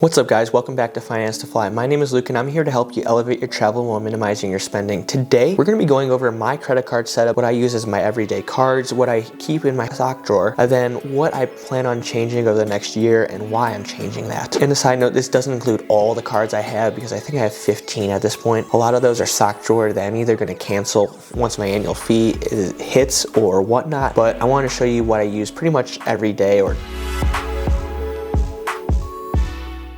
What's up guys, welcome back to Finance to Fly. My name is Luke and I'm here to help you elevate your travel while minimizing your spending. Today, we're going to be going over my credit card setup, what I use as my everyday cards, what I keep in my sock drawer, and then what I plan on changing over the next year and why I'm changing that. And a side note, this doesn't include all the cards I have because I think I have 15 at this point. A lot of those are sock drawer that I'm either going to cancel once my annual fee hits or whatnot, but I want to show you what I use pretty much every day.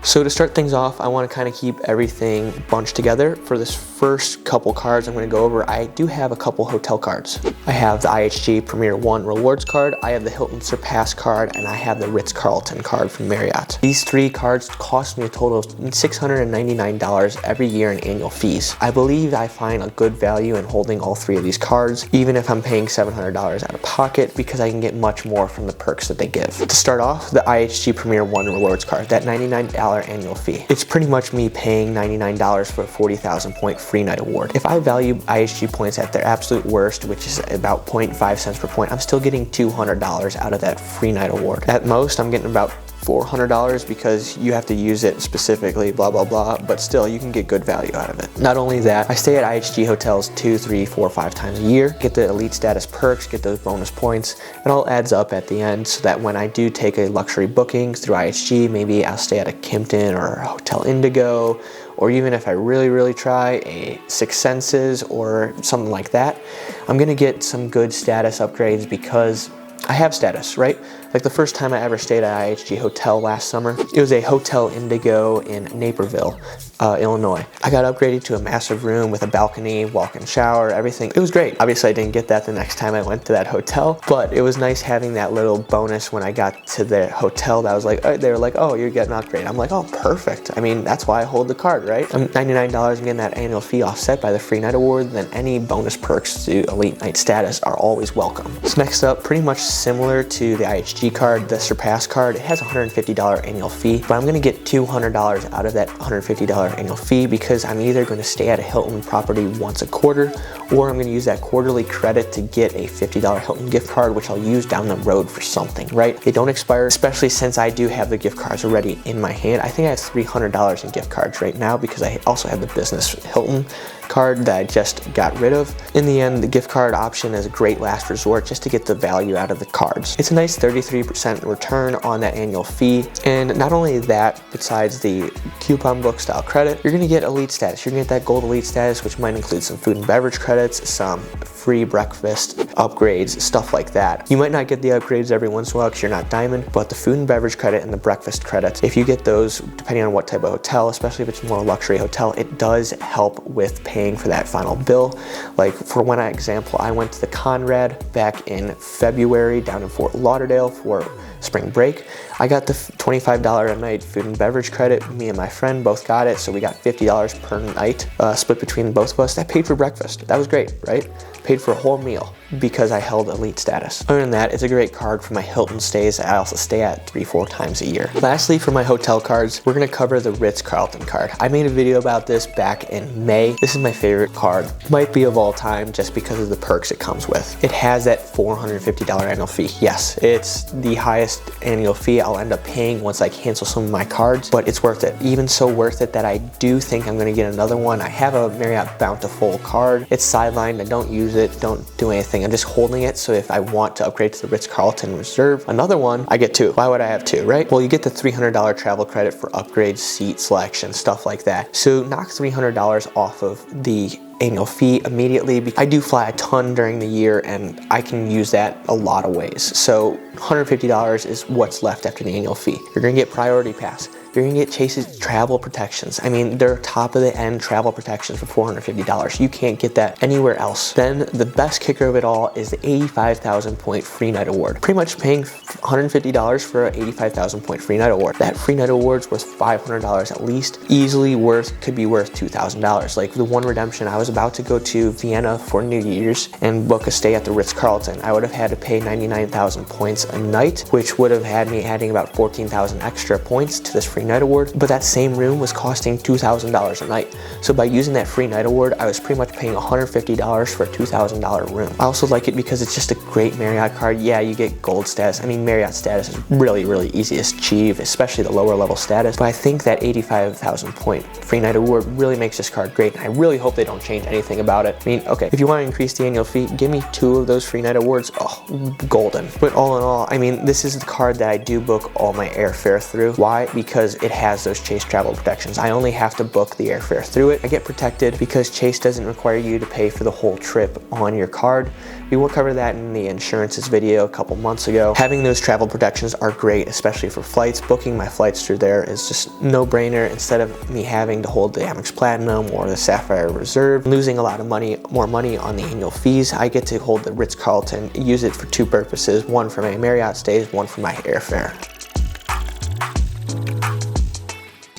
So to start things off, I want to kind of keep everything bunched together. For this first couple cards I'm going to go over, I do have a couple hotel cards. I have the IHG Premier One Rewards card, I have the Hilton Surpass card, and I have the Ritz-Carlton card from Marriott. These three cards cost me a total of $699 every year in annual fees. I believe I find a good value in holding all three of these cards, even if I'm paying $700 out of pocket, because I can get much more from the perks that they give. To start off, the IHG Premier One Rewards card, that $99 annual fee. It's pretty much me paying $99 for a 40,000 point free night award. If I value IHG points at their absolute worst, which is about 0.5 cents per point, I'm still getting $200 out of that free night award. At most, I'm getting about $400 because you have to use it specifically, blah, blah, blah, but still you can get good value out of it. Not only that, I stay at IHG hotels 2, 3, 4, 5 times a year, get the elite status perks, get those bonus points. It all adds up at the end so that when I do take a luxury booking through IHG, maybe I'll stay at a Kimpton or a Hotel Indigo, or even if I really try a Six Senses or something like that, I'm gonna get some good status upgrades because I have status, right? Like the first time I ever stayed at IHG Hotel last summer, it was a Hotel Indigo in Naperville, Illinois. I got upgraded to a massive room with a balcony, walk-in shower, everything. It was great. Obviously, I didn't get that the next time I went to that hotel, but it was nice having that little bonus when I got to the hotel that was like, they were like, oh, you're getting an upgrade. I'm like, oh, perfect. I mean, that's why I hold the card, right? I'm $99, I'm getting that annual fee offset by the free night award, then any bonus perks to elite night status are always welcome. So next up, pretty much similar to the IHG card, the Surpass card, it has a $150 annual fee, but I'm gonna get $200 out of that $150 annual fee because I'm either gonna stay at a Hilton property once a quarter, or I'm gonna use that quarterly credit to get a $50 Hilton gift card, which I'll use down the road for something, right? They don't expire, especially since I do have the gift cards already in my hand. I think I have $300 in gift cards right now because I also have the business Hilton card that I just got rid of. In the end, the gift card option is a great last resort just to get the value out of the cards. It's a nice 33% return on that annual fee. And not only that, besides the coupon book style credit, you're gonna get elite status. You're gonna get that gold elite status, which might include some food and beverage credits, some free breakfast upgrades, stuff like that. You might not get the upgrades every once in a while because you're not diamond, but the food and beverage credit and the breakfast credits, if you get those, depending on what type of hotel, especially if it's more luxury hotel, it does help with paying for that final bill. Like for one example, I went to the Conrad back in February down in Fort Lauderdale for spring break. I got the $25 a night food and beverage credit. Me and my friend both got it, so we got $50 per night split between both of us. That paid for breakfast. That was great, right? Paid for a whole meal because I held elite status. Other than that, it's a great card for my Hilton stays that I also stay at 3-4 times a year. Lastly, for my hotel cards, we're gonna cover the Ritz-Carlton card. I made a video about this back in May. This is my favorite card. Might be of all time just because of the perks it comes with. It has that $450 annual fee. Yes, it's the highest annual fee I'll end up paying once I cancel some of my cards, but it's worth it. Even so worth it that I do think I'm gonna get another one. I have a Marriott Bountiful card. It's sidelined, I don't use it, don't do anything. I'm just holding it, so if I want to upgrade to the Ritz-Carlton Reserve, another one, I get two. Why would I have two, right? Well, you get the $300 travel credit for upgrades, seat selection, stuff like that. So knock $300 off of the annual fee immediately. I do fly a ton during the year and I can use that a lot of ways. So $150 is what's left after the annual fee. You're gonna get priority pass. You're gonna get Chase's travel protections. I mean, they're top of the end travel protections for $450. You can't get that anywhere else. Then the best kicker of it all is the 85,000 point free night award. Pretty much paying $150 for an 85,000 point free night award. That free night award's worth $500 at least. Easily could be worth $2,000. Like the one redemption, I was about to go to Vienna for New Year's and book a stay at the Ritz-Carlton. I would have had to pay 99,000 points a night, which would have had me adding about 14,000 extra points to this free free night award, but that same room was costing $2,000 a night. So by using that free night award, I was pretty much paying $150 for a $2,000 room. I also like it because it's just a great Marriott card. Yeah, you get gold status. I mean, Marriott status is really, really easy to achieve, especially the lower level status. But I think that 85,000 point free night award really makes this card great, and I really hope they don't change anything about it. I mean, okay, if you want to increase the annual fee, give me 2 of those free night awards. Oh, golden. But all in all, I mean, this is the card that I do book all my airfare through. Why? Because it has those Chase travel protections. I only have to book the airfare through it. I get protected because Chase doesn't require you to pay for the whole trip on your card. We will cover that in the insurances video a couple months ago. Having those travel protections are great, especially for flights. Booking my flights through there is just no-brainer. Instead of me having to hold the Amex Platinum or the Sapphire Reserve, losing a lot of money, more money on the annual fees, I get to hold the Ritz-Carlton, use it for 2 purposes, one for my Marriott stays, one for my airfare.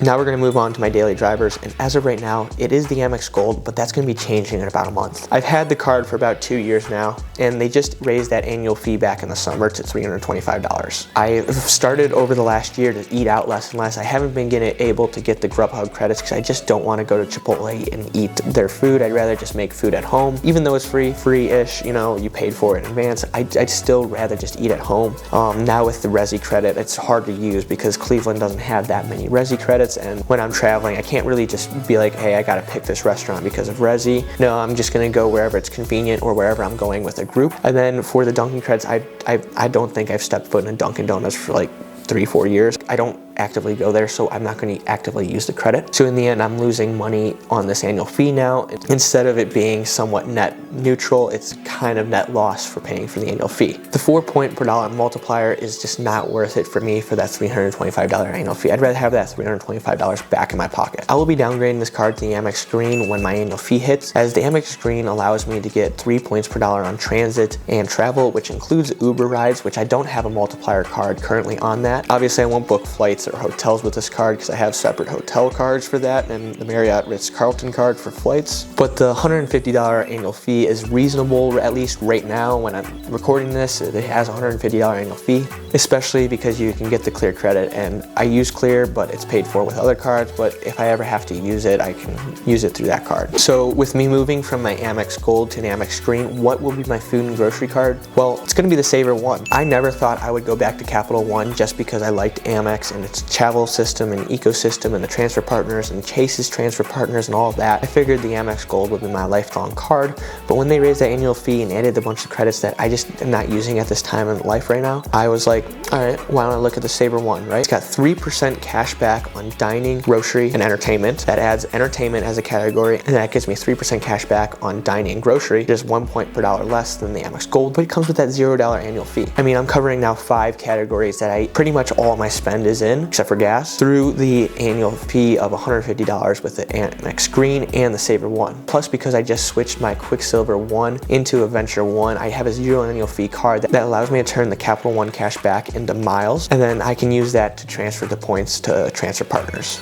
Now we're going to move on to my daily drivers, and as of right now, it is the Amex Gold, but that's going to be changing in about a month. I've had the card for about 2 years now, and they just raised that annual fee back in the summer to $325. I've started over the last year to eat out less and less. I haven't been able to get the Grubhub credits because I just don't want to go to Chipotle and eat their food. I'd rather just make food at home. Even though it's free-ish, you know, you paid for it in advance, I'd still rather just eat at home. Now with the Resi credit, it's hard to use because Cleveland doesn't have that many Resi credits, and when I'm traveling, I can't really just be like, hey, I gotta pick this restaurant because of Resi. No, I'm just gonna go wherever it's convenient or wherever I'm going with a group. And then for the Dunkin' credits, I don't think I've stepped foot in a Dunkin' Donuts for like 3-4 years. I don't actively go there, so I'm not going to actively use the credit. So in the end, I'm losing money on this annual fee now. Instead of it being somewhat net neutral, it's kind of net loss for paying for the annual fee. The 4 point per dollar multiplier is just not worth it for me for that $325 annual fee. I'd rather have that $325 back in my pocket. I will be downgrading this card to the Amex Green when my annual fee hits, as the Amex Green allows me to get 3 points per dollar on transit and travel, which includes Uber rides, which I don't have a multiplier card currently on that. Obviously, I won't book flights or hotels with this card because I have separate hotel cards for that and the Marriott Ritz-Carlton card for flights. But the $150 annual fee is reasonable, at least right now when I'm recording this. It has a $150 annual fee, especially because you can get the Clear credit, and I use Clear, but it's paid for with other cards. But if I ever have to use it, I can use it through that card. So with me moving from my Amex Gold to an Amex Green, what will be my food and grocery card? Well, it's going to be the Saver One. I never thought I would go back to Capital One just because I liked Amex and its travel system and ecosystem and the transfer partners and Chase's transfer partners and all of that. I figured the Amex Gold would be my lifelong card, but when they raised that annual fee and added a bunch of credits that I just am not using at this time in life right now, I was like, all right, why don't I look at the Saver One, right? It's got 3% cash back on dining, grocery, and entertainment. That adds entertainment as a category, and that gives me 3% cash back on dining and grocery, just 1 point per dollar less than the Amex Gold, but it comes with that $0 annual fee. I mean, I'm covering now 5 categories that I pretty much all my spend is in, except for gas, through the annual fee of $150 with the Amex Green and the Saver One. Plus, because I just switched my Quicksilver One into a Venture One, I have a 0 annual fee card that allows me to turn the Capital One cash back into miles, and then I can use that to transfer the points to transfer partners.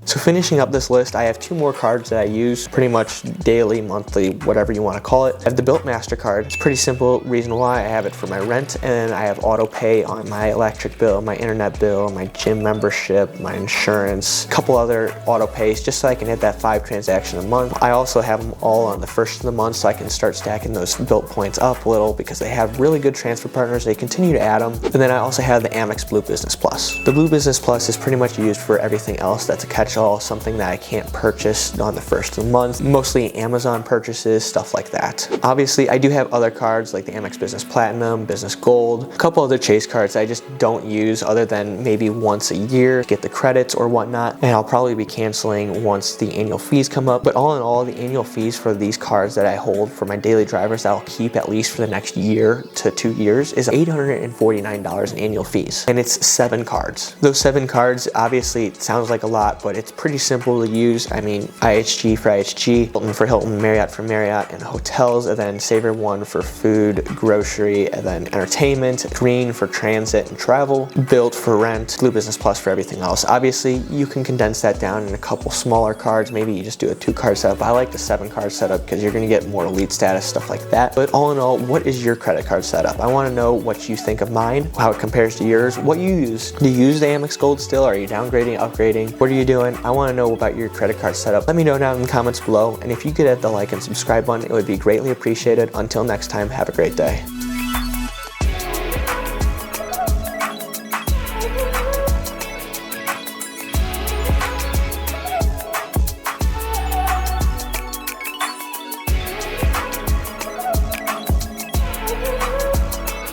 So finishing up this list, I have 2 more cards that I use pretty much daily, monthly, whatever you want to call it. I have the Bilt MasterCard. It's pretty simple. Reason why, I have it for my rent, and I have auto pay on my electric bill, my internet bill, my gym membership, my insurance, a couple other auto pays, just so I can hit that 5 transactions a month. I also have them all on the first of the month, so I can start stacking those Bilt points up a little because they have really good transfer partners. They continue to add them. And then I also have the Amex Blue Business Plus. The Blue Business Plus is pretty much used for everything else that's a catch-all, something that I can't purchase on the first of the month, mostly Amazon purchases, stuff like that. Obviously, I do have other cards like the Amex Business Platinum, Business Gold, a couple other Chase cards I just don't use other than maybe once a year to get the credits or whatnot, and I'll probably be canceling once the annual fees come up. But all in all, the annual fees for these cards that I hold for my daily drivers that I'll keep at least for the next year to 2 years is $849 in annual fees, and it's 7 cards. Those 7 cards, obviously, it sounds like a lot, but It's pretty simple to use. I mean, IHG for IHG, Hilton for Hilton, Marriott for Marriott, and hotels, and then Saver One for food, grocery, and then entertainment, Green for transit and travel, Built for rent, Blue Business Plus for everything else. Obviously, you can condense that down in a couple smaller cards. Maybe you just do a 2-card setup. I like the 7-card setup because you're gonna get more elite status, stuff like that. But all in all, what is your credit card setup? I wanna know what you think of mine, how it compares to yours, what you use. Do you use the Amex Gold still? Are you downgrading, upgrading? What are you doing? I wanna know about your credit card setup. Let me know down in the comments below. And if you could hit the like and subscribe button, it would be greatly appreciated. Until next time, have a great day.